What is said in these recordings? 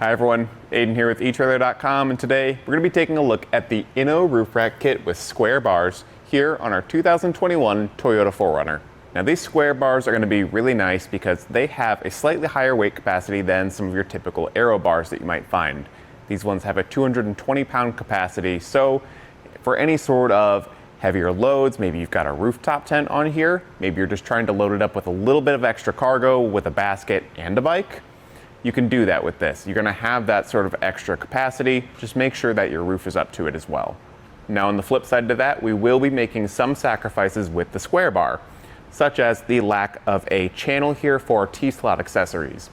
Hi everyone, Aiden here with etrailer.com, and today we're going to be taking a look at the Inno Roof Rack kit with square bars here on our 2021 Toyota 4Runner. Now these square bars are going to be really nice because they have a slightly higher weight capacity than some of your typical aero bars that you might find. These ones have a 220-pound capacity, so for any sort of heavier loads, maybe you've got a rooftop tent on here, maybe you're just trying to load it up with a little bit of extra cargo with a basket and a bike, you can do that with this. You're going to have that sort of extra capacity. Just make sure that your roof is up to it as well. Now on the flip side to that, we will be making some sacrifices with the square bar, such as the lack of a channel here for T-slot accessories.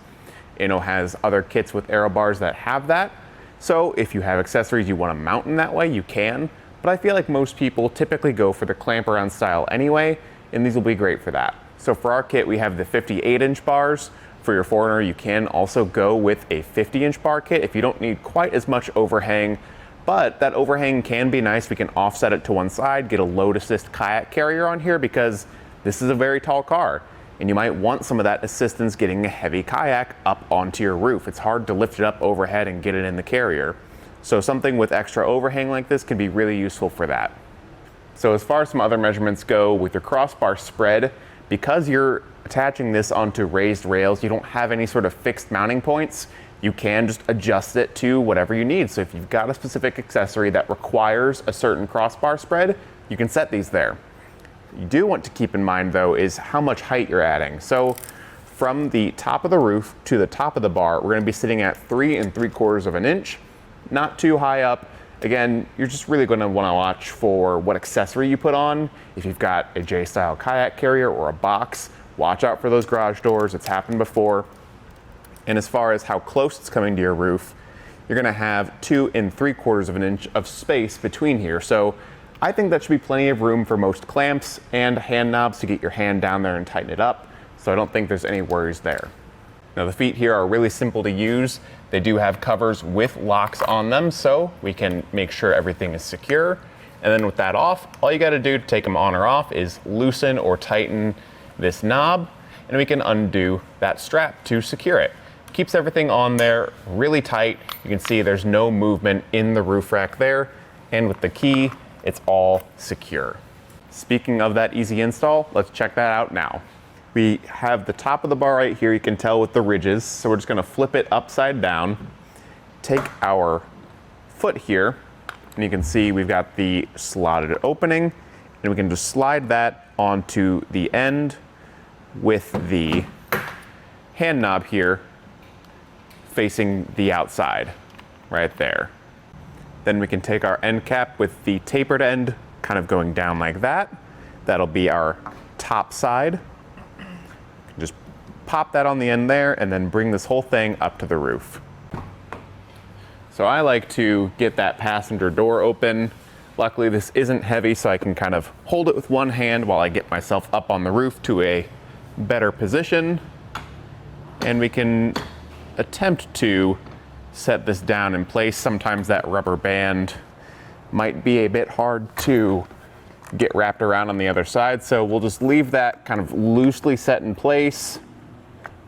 Inno has other kits with aero bars that have that, so if you have accessories you want to mount in that way, you can, but I feel like most people typically go for the clamp around style anyway, and these will be great for that. So for our kit, we have the 58-inch bars. For your 4Runner, you can also go with a 50-inch bar kit if you don't need quite as much overhang, but that overhang can be nice. We can offset it to one side, get a load assist kayak carrier on here because this is a very tall car, and you might want some of that assistance getting a heavy kayak up onto your roof. It's hard to lift it up overhead and get it in the carrier. So something with extra overhang like this can be really useful for that. So as far as some other measurements go with your crossbar spread, because you're attaching this onto raised rails, you don't have any sort of fixed mounting points. You can just adjust it to whatever you need. So if you've got a specific accessory that requires a certain crossbar spread, you can set these there. You do want to keep in mind though is how much height you're adding. So from the top of the roof to the top of the bar, we're going to be sitting at 3 3/4 of an inch, not too high up. Again, you're just really going to want to watch for what accessory you put on. If you've got a J-style kayak carrier or a box, watch out for those garage doors. It's happened before. And as far as how close it's coming to your roof, you're going to have 2 3/4 of an inch of space between here. So I think that should be plenty of room for most clamps and hand knobs to get your hand down there and tighten it up. So I don't think there's any worries there. Now the feet here are really simple to use. They do have covers with locks on them, so we can make sure everything is secure. And then with that off, all you got to do to take them on or off is loosen or tighten this knob, and we can undo that strap to secure it. Keeps everything on there really tight. You can see there's no movement in the roof rack there, and with the key, it's all secure. Speaking of that easy install, let's check that out now. We have the top of the bar right here, you can tell with the ridges, so we're just going to flip it upside down, take our foot here, and you can see we've got the slotted opening, and we can just slide that onto the end with the hand knob here facing the outside right there. Then we can take our end cap with the tapered end kind of going down like that. That'll be our top side. Just pop that on the end there and then bring this whole thing up to the roof. So I like to get that passenger door open. Luckily this isn't heavy, so I can kind of hold it with one hand while I get myself up on the roof to a better position. And we can attempt to set this down in place. Sometimes that rubber band might be a bit hard to get wrapped around on the other side, so we'll just leave that kind of loosely set in place,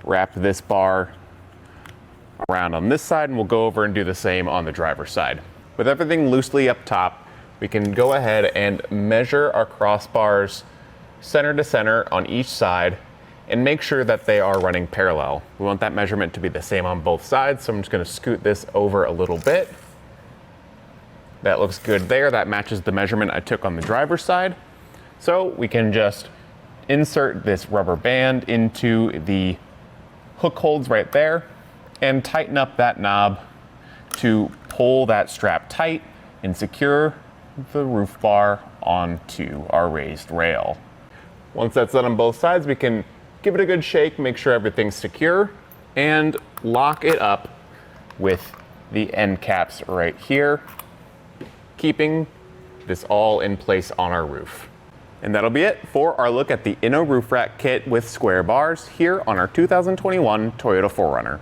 wrap this bar around on this side, and we'll go over and do the same on the driver's side. With everything loosely up top, we can go ahead and measure our crossbars center to center on each side and make sure that they are running parallel. We want that measurement to be the same on both sides, so I'm just going to scoot this over a little bit. That looks good there. That matches the measurement I took on the driver's side. So we can just insert this rubber band into the hook holds right there and tighten up that knob to pull that strap tight and secure the roof bar onto our raised rail. Once that's done on both sides, we can give it a good shake, make sure everything's secure, and lock it up with the end caps right here, keeping this all in place on our roof. And that'll be it for our look at the Inno Roof Rack kit with square bars here on our 2021 Toyota 4Runner.